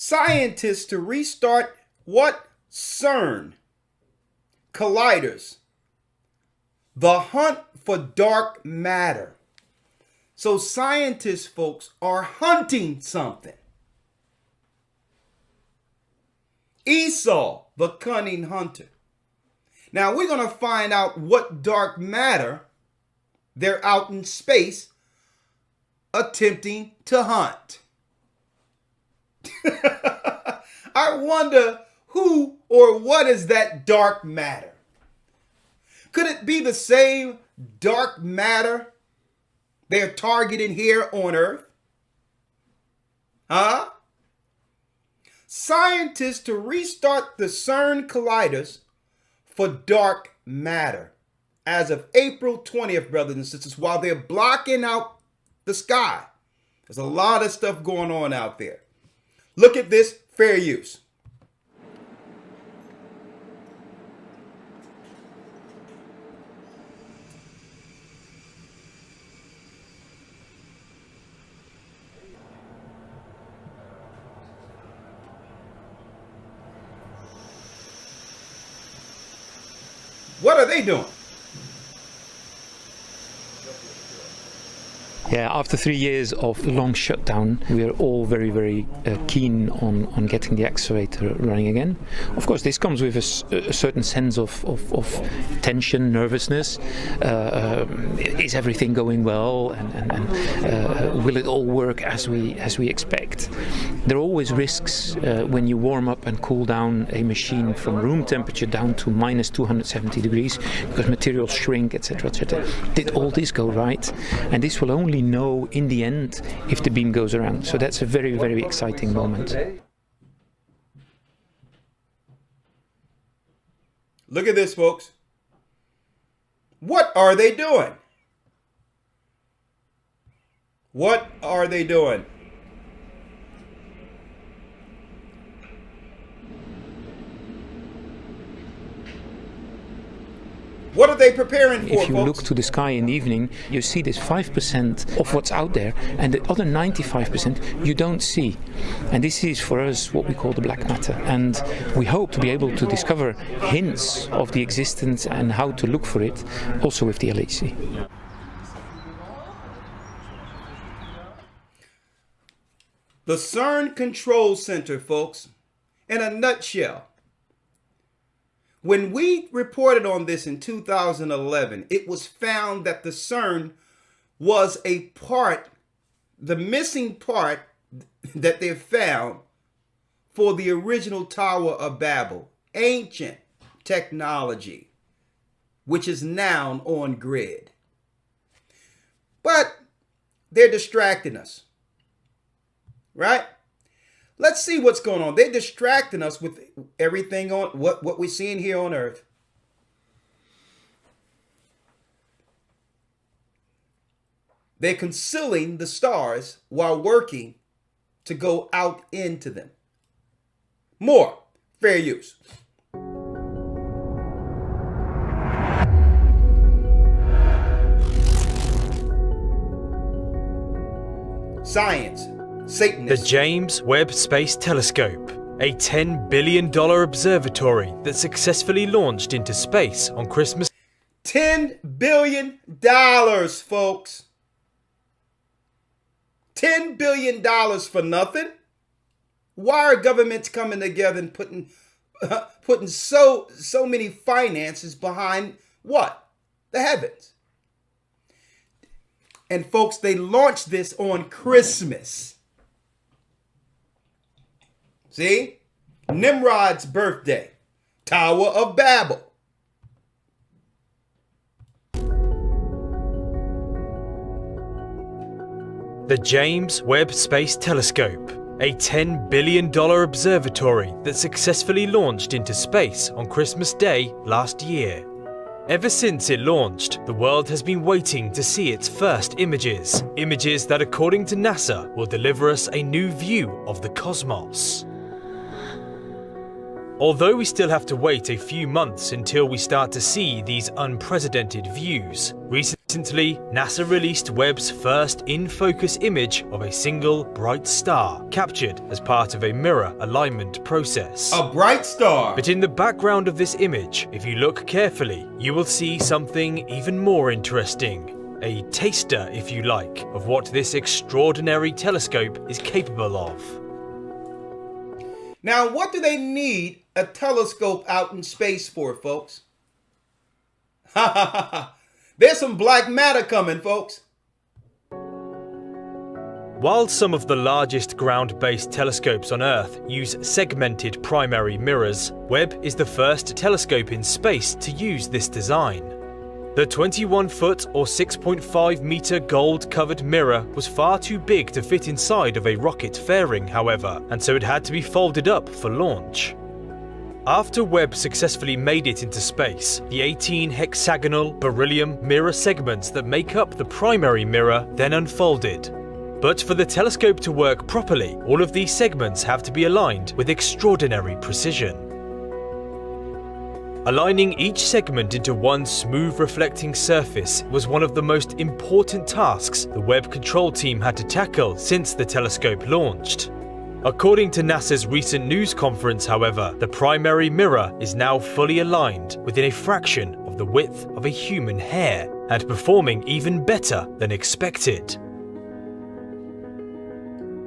Scientists to restart what? CERN. Colliders. The hunt for dark matter. So scientists, folks, are hunting something. Esau, the cunning hunter. Now we're going to find out what dark matter they're out in space attempting to hunt. I wonder who or what is that dark matter? Could it be the same dark matter they're targeting here on Earth? Huh? Scientists to restart the CERN colliders for dark matter as of April 20th, brothers and sisters, while they're blocking out the sky. There's a lot of stuff going on out there. Look at this, fair use. What are they doing? Yeah, after 3 years of long shutdown, we are all very, very keen on getting the excavator running again. Of course, this comes with a certain sense of tension, nervousness. Is everything going well, and will it all work as we expect? There are always risks when you warm up and cool down a machine from room temperature down to minus 270 degrees, because materials shrink, etc., etc. Did all this go right? And this will only know in the end if the beam goes around. So that's a very, very exciting moment. Look at this, folks. What are they doing? What are they doing? What are they preparing for, If you look to the sky in the evening, you see this 5% of what's out there, and the other 95% you don't see. And this is for us what we call the black matter. And we hope to be able to discover hints of the existence and how to look for it, also with the LHC. The CERN Control Center, folks, in a nutshell. When we reported on this in 2011, it was found that the CERN was a part, the missing part that they found for the original Tower of Babel, ancient technology, which is now on grid. But they're distracting us, right? Let's see what's going on. They're distracting us with everything on what we're seeing here on Earth. They're concealing the stars while working to go out into them. More fair use. Science. Satanists. The James Webb Space Telescope, a $10 billion observatory that successfully launched into space on Christmas. $10 billion, folks. $10 billion for nothing? Why are governments coming together and putting so many finances behind what? The heavens. And folks, they launched this on Christmas. See? Nimrod's birthday. Tower of Babel. The James Webb Space Telescope, a $10 billion observatory that successfully launched into space on Christmas Day last year. Ever since it launched, the world has been waiting to see its first images. Images that, according to NASA, will deliver us a new view of the cosmos. Although we still have to wait a few months until we start to see these unprecedented views, recently NASA released Webb's first in-focus image of a single bright star, captured as part of a mirror alignment process. A bright star. But in the background of this image, if you look carefully, you will see something even more interesting. A taster, if you like, of what this extraordinary telescope is capable of. Now, what do they need a telescope out in space for, folks? Ha ha ha ha. There's some black matter coming, folks. While some of the largest ground-based telescopes on Earth use segmented primary mirrors, Webb is the first telescope in space to use this design. The 21-foot or 6.5-meter gold-covered mirror was far too big to fit inside of a rocket fairing, however, and so it had to be folded up for launch. After Webb successfully made it into space, the 18 hexagonal beryllium mirror segments that make up the primary mirror then unfolded. But for the telescope to work properly, all of these segments have to be aligned with extraordinary precision. Aligning each segment into one smooth reflecting surface was one of the most important tasks the Webb control team had to tackle since the telescope launched. According to NASA's recent news conference, however, the primary mirror is now fully aligned within a fraction of the width of a human hair and performing even better than expected.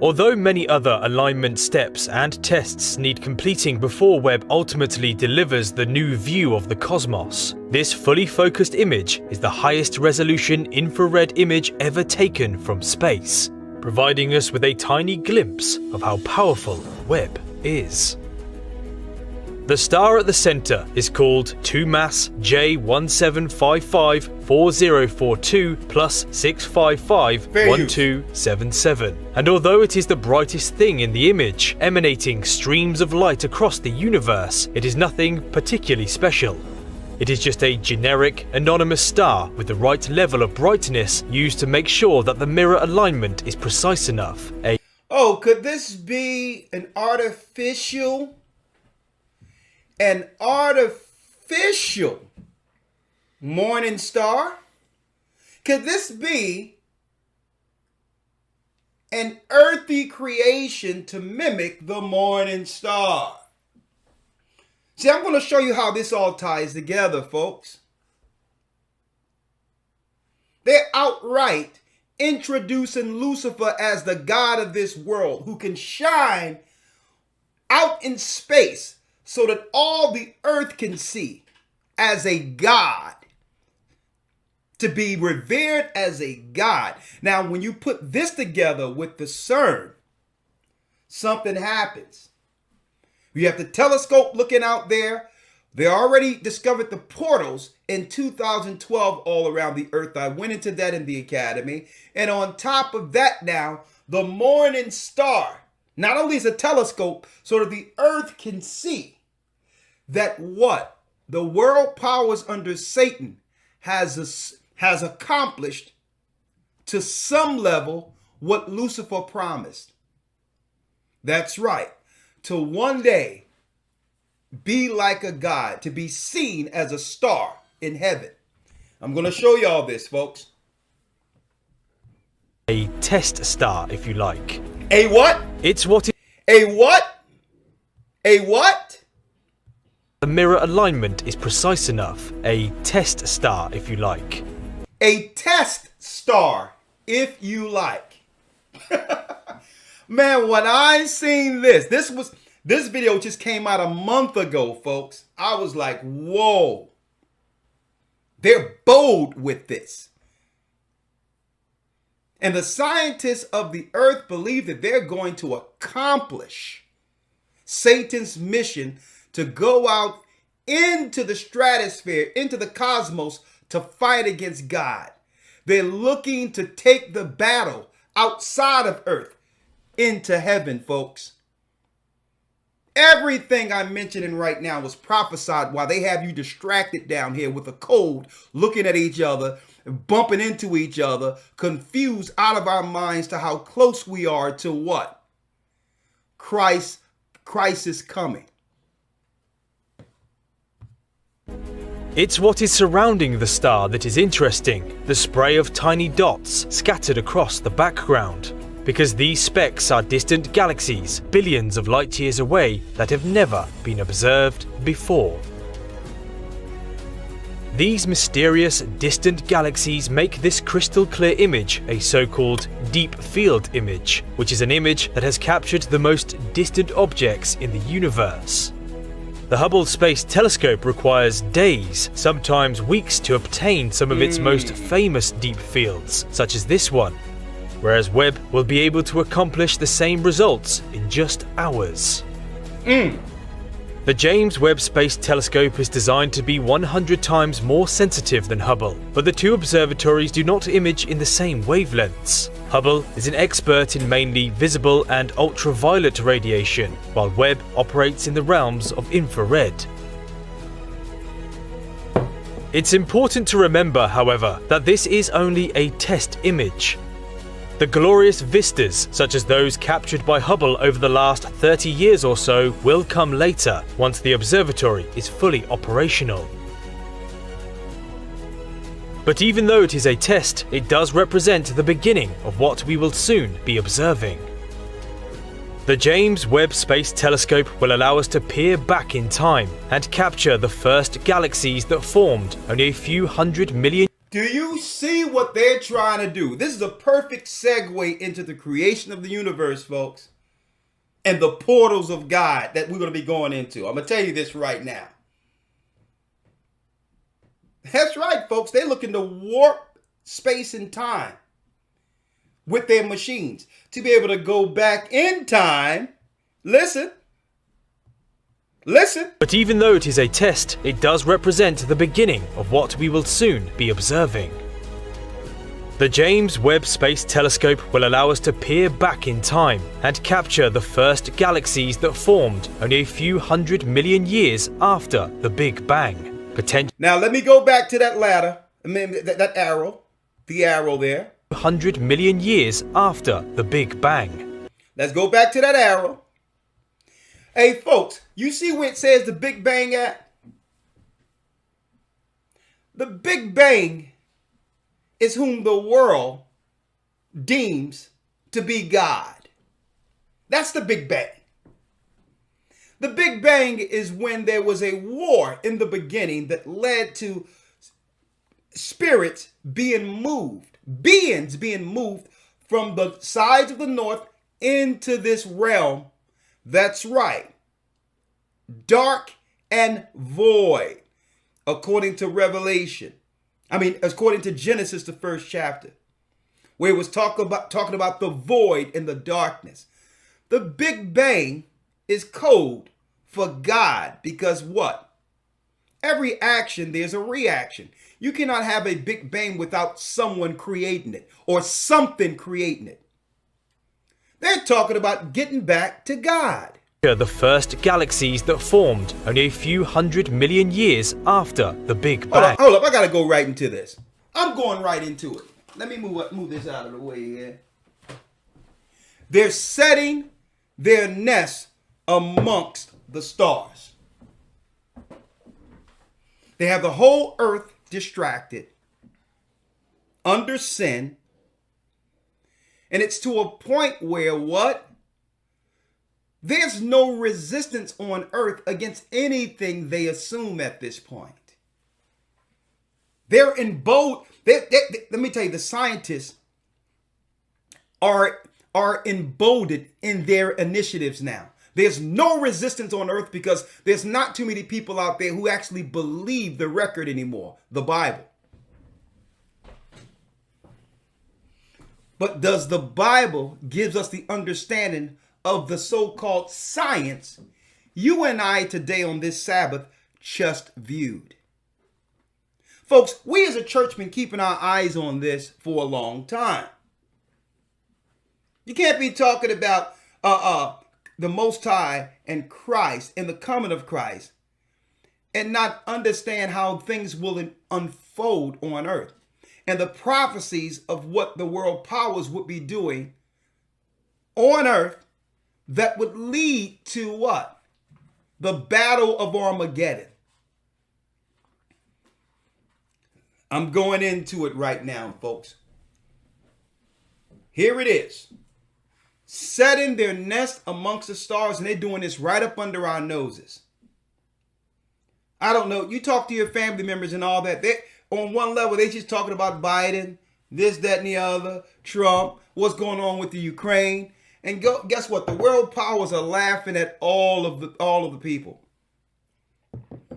Although many other alignment steps and tests need completing before Webb ultimately delivers the new view of the cosmos, this fully focused image is the highest resolution infrared image ever taken from space, providing us with a tiny glimpse of how powerful Webb is. The star at the center is called 2MASS J17554042 plus 6551277, and although it is the brightest thing in the image, emanating streams of light across the universe, it is nothing particularly special. It is just a generic, anonymous star with the right level of brightness used to make sure that the mirror alignment is precise enough. Oh, could this be an artificial morning star? Could this be an earthy creation to mimic the morning star? See, I'm going to show you how this all ties together, folks. They're outright introducing Lucifer as the god of this world who can shine out in space so that all the earth can see as a god, to be revered as a god. Now, when you put this together with the CERN, something happens. You have the telescope looking out there. They already discovered the portals in 2012 all around the earth. I went into that in the academy. And on top of that now, the morning star, not only is a telescope so that the earth can see that what the world powers under Satan has accomplished to some level what Lucifer promised. That's right. To one day be like a god, to be seen as a star in heaven. I'm going to show you all this, folks. A test star, if you like. A what? It's what A what? A what? the mirror alignment is precise enough. A test star, if you like. A test star, if you like. Man, when I seen this video just came out a month ago, folks. I was like, whoa. They're bold with this. And the scientists of the earth believe that they're going to accomplish Satan's mission to go out into the stratosphere, into the cosmos, to fight against God. They're looking to take the battle outside of earth into heaven, folks. Everything I'm mentioning right now was prophesied while they have you distracted down here with a cold, looking at each other, bumping into each other, confused out of our minds to how close we are to what? Christ is coming. It's what is surrounding the star that is interesting, the spray of tiny dots scattered across the background. Because these specks are distant galaxies billions of light years away that have never been observed before. These mysterious distant galaxies make this crystal clear image a so-called deep field image, which is an image that has captured the most distant objects in the universe. The Hubble Space Telescope requires days, sometimes weeks, to obtain some of its most famous deep fields, such as this one, whereas Webb will be able to accomplish the same results in just hours. The James Webb Space Telescope is designed to be 100 times more sensitive than Hubble, but the two observatories do not image in the same wavelengths. Hubble is an expert in mainly visible and ultraviolet radiation, while Webb operates in the realms of infrared. It's important to remember, however, that this is only a test image. The glorious vistas, such as those captured by Hubble over the last 30 years or so, will come later, once the observatory is fully operational. But even though it is a test, it does represent the beginning of what we will soon be observing. The James Webb Space Telescope will allow us to peer back in time and capture the first galaxies that formed only a few 100 million. Do you see what they're trying to do? This is a perfect segue into the creation of the universe, folks, and the portals of God that we're going to be going into. I'm going to tell you this right now. That's right, folks. They're looking to warp space and time with their machines to be able to go back in time. Listen. But even though it is a test, it does represent the beginning of what we will soon be observing. The James Webb Space Telescope will allow us to peer back in time and capture the first galaxies that formed only a few 100 million years after the Big Bang. Now let me go back to that ladder, that arrow, the arrow there. 100 million years after the Big Bang. Let's go back to that arrow. Hey folks, you see where it says the Big Bang at? The Big Bang is whom the world deems to be God. That's the Big Bang. The Big Bang is when there was a war in the beginning that led to spirits being moved, beings being moved from the sides of the north into this realm. That's right. Dark and void, according to Revelation. According to Genesis, the first chapter, where it was talking about the void and the darkness. The Big Bang is code for God because what? Every action, there's a reaction. You cannot have a Big Bang without someone creating it or something creating it. They're talking about getting back to God. The first galaxies that formed only a few 100 million years after the Big Bang. Hold up, I gotta go right into this. I'm going right into it. Let me move this out of the way here. They're setting their nest amongst the stars. They have the whole earth distracted, under sin, and it's to a point where what? There's no resistance on earth against anything they assume at this point. They're in bold. Let me tell you, the scientists are emboldened in their initiatives now. There's no resistance on earth because there's not too many people out there who actually believe the record anymore, the Bible. But does the Bible gives us the understanding of the so-called science you and I today on this Sabbath just viewed? Folks, we as a church been keeping our eyes on this for a long time. You can't be talking about the Most High and Christ and the coming of Christ and not understand how things will unfold on earth and the prophecies of what the world powers would be doing on earth that would lead to what? The battle of Armageddon. I'm going into it right now, folks. Here it is. Setting their nest amongst the stars, and they're doing this right up under our noses. I don't know. You talk to your family members and all that. They, on one level, they just talking about Biden, this, that, and the other, Trump, what's going on with the Ukraine. And guess what? The world powers are laughing at all of the people.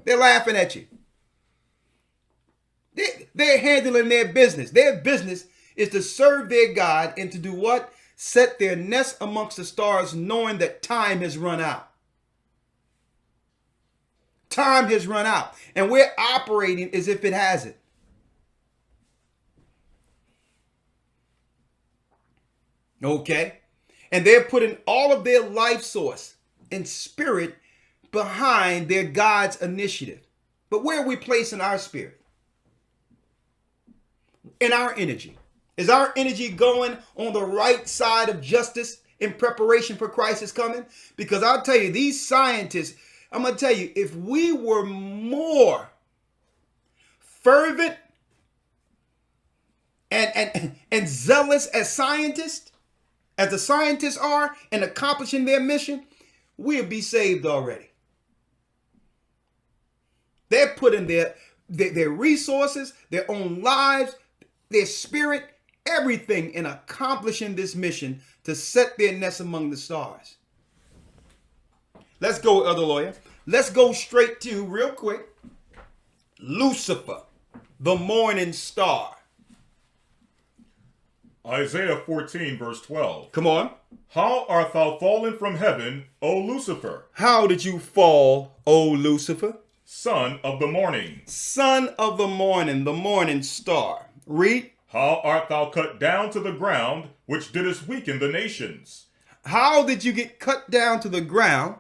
They're laughing at you. They're handling their business. Their business is to serve their God and to do what? Set their nest amongst the stars, knowing that time has run out. Time has run out. And we're operating as if it hasn't. Okay? And they're putting all of their life source and spirit behind their God's initiative. But where are we placing our spirit? In our energy. Is our energy going on the right side of justice in preparation for Christ's coming? Because I'll tell you, these scientists, I'm going to tell you, if we were more fervent and zealous as scientists, as the scientists are in accomplishing their mission, we'll be saved already. They're putting their resources, their own lives, their spirit, everything in accomplishing this mission to set their nest among the stars. Let's go, other lawyer. Let's go straight to, real quick, Lucifer, the morning star. Isaiah 14, verse 12. Come on. How art thou fallen from heaven, O Lucifer, How did you fall, O Lucifer? son of the morning? Son of the morning star. Read. How art thou cut down to the ground, which didst weaken the nations? How did you get cut down to the ground?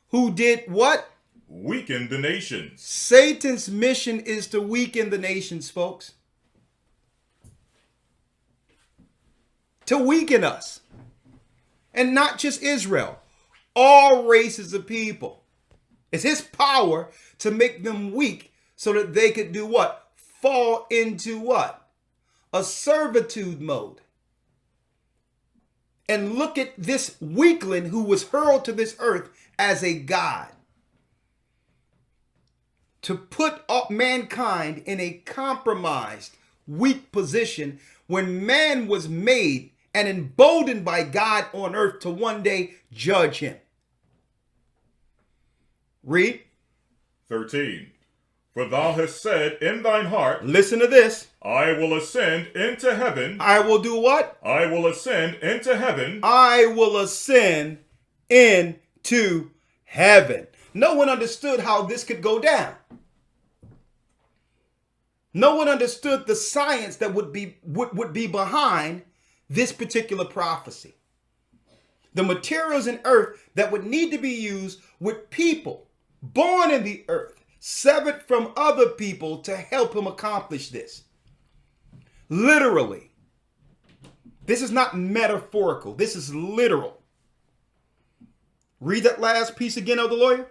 Who did what? Weaken the nations. Satan's mission is to weaken the nations, folks. To weaken us. And not just Israel. All races of people. It's his power to make them weak so that they could do what? Fall into what? A servitude mode. And look at this weakling who was hurled to this earth as a god. To put up mankind in a compromised, weak position when man was made and emboldened by God on earth to one day judge him. Read. 13. For thou hast said in thine heart, Listen to this. I will ascend into heaven. I will do what? I will ascend into heaven. I will ascend into heaven. No one understood how this could go down. No one understood the science that would be behind this particular prophecy. The materials in earth that would need to be used with people born in the earth, severed from other people to help him accomplish this. Literally. This is not metaphorical. This is literal. Read that last piece again, of the lawyer.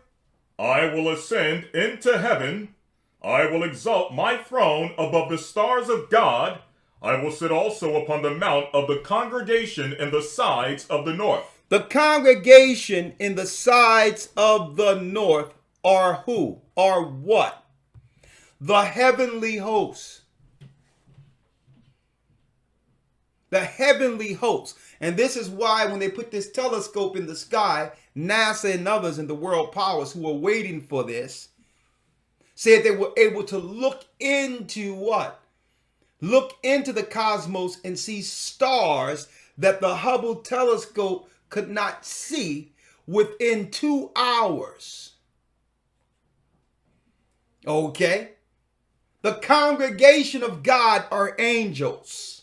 I will ascend into heaven. I will exalt my throne above the stars of God. I will sit also upon the mount of the congregation in the sides of the north. The congregation in the sides of the north are who? Are what? The heavenly hosts. The heavenly hosts. And this is why when they put this telescope in the sky, NASA and others in the world powers who are waiting for this, said they were able to look into what? Look into the cosmos and see stars that the Hubble telescope could not see within 2 hours. Okay? The congregation of God are angels.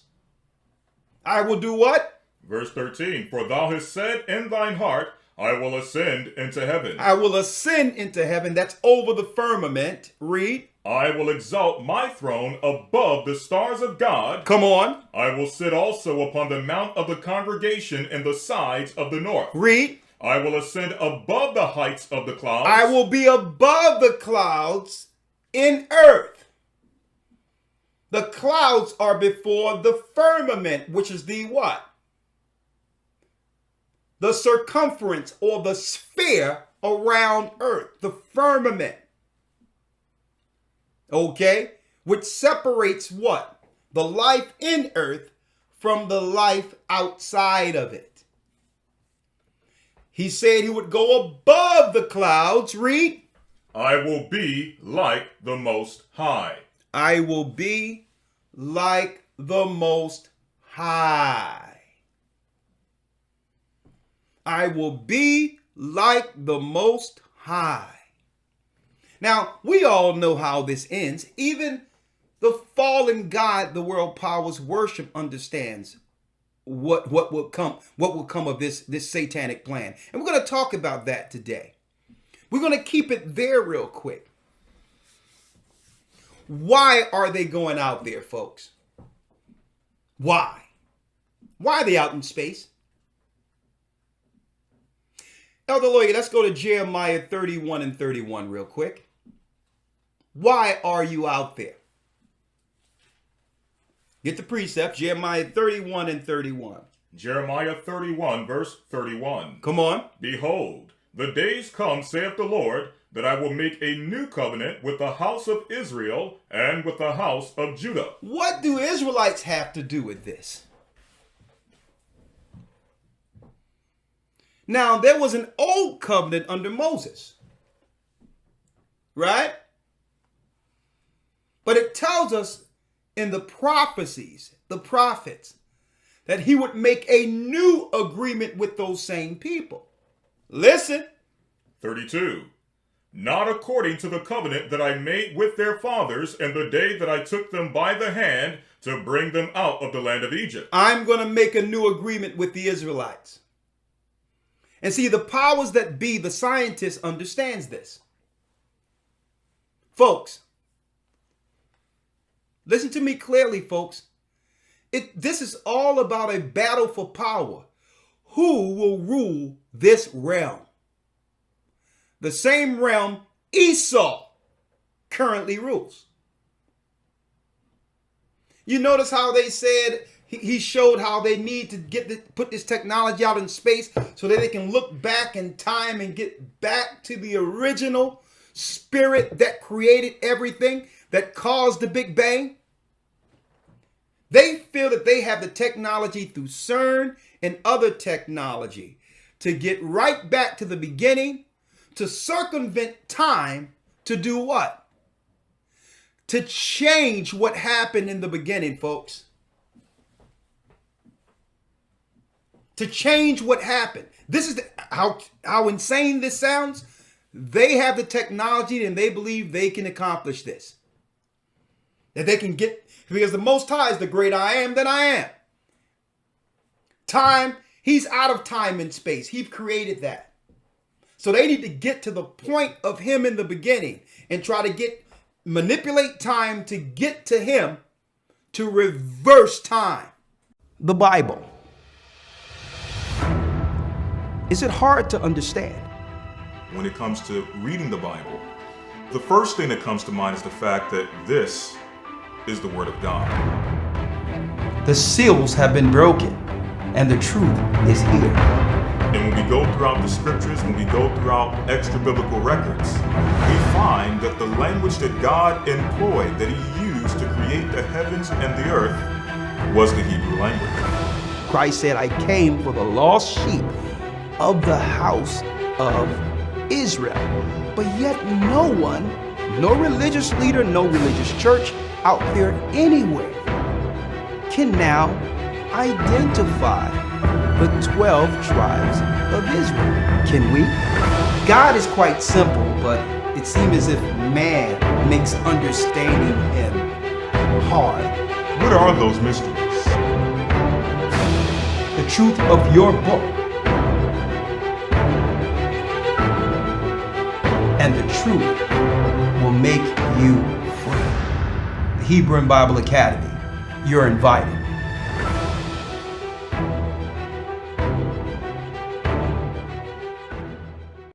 I will do what? Verse 13. For thou hast said in thine heart, I will ascend into heaven. I will ascend into heaven. That's over the firmament. Read. I will exalt my throne above the stars of God. Come on. I will sit also upon the mount of the congregation in the sides of the north. Read. I will ascend above the heights of the clouds. I will be above the clouds in earth. The clouds are before the firmament, which is the what? The circumference or the sphere around earth, the firmament. Okay? Which separates what? The life in earth from the life outside of it. He said he would go above the clouds. Read. I will be like the Most High. I will be like the Most High. I will be like the Most High. Now, we all know how this ends. Even the fallen God the world powers worship understands what will come of this satanic plan. And we're going to talk about that today. We're going to keep it there real quick. Why are they going out there, folks? Why? Why are they out in space? Elder Lawyer, let's go to Jeremiah 31 and 31 real quick. Why are you out there? Get the precepts, Jeremiah 31 and 31. Jeremiah 31, verse 31. Come on. Behold, the days come, saith the Lord, that I will make a new covenant with the house of Israel and with the house of Judah. What do Israelites have to do with this? Now, there was an old covenant under Moses, right? But it tells us in the prophecies, the prophets, that he would make a new agreement with those same people. Listen. 32. Not according to the covenant that I made with their fathers in the day that I took them by the hand to bring them out of the land of Egypt. I'm going to make a new agreement with the Israelites. And see, the powers that be, the scientists, understands this. Folks, listen to me clearly, folks. This is all about a battle for power. Who will rule this realm? The same realm Esau currently rules. You notice how they said, he showed how they need to put this technology out in space so that they can look back in time and get back to the original spirit that created everything, that caused the Big Bang. They feel that they have the technology through CERN and other technology to get right back to the beginning, to circumvent time, to do what? To change what happened in the beginning, folks. To change what happened. This is how insane this sounds. They have the technology and they believe they can accomplish this. That they can get, because the Most High is the great I am that I am. Time, he's out of time and space. He created that. So they need to get to the point of him in the beginning and try to manipulate time to get to him, to reverse time. The Bible. Is it hard to understand? When it comes to reading the Bible, the first thing that comes to mind is the fact that this is the Word of God. The seals have been broken and the truth is here. And when we go throughout the scriptures, when we go throughout extra biblical records, we find that the language that God employed, that he used to create the heavens and the earth, was the Hebrew language. Christ said, I came for the lost sheep of the house of Israel. But yet no one, no religious leader, no religious church out there anywhere can now identify the 12 tribes of Israel. Can we? God is quite simple, but it seems as if man makes understanding him hard. What are those mysteries? The truth of your book. And the truth will make you free. The Hebrew and Bible Academy, you're invited.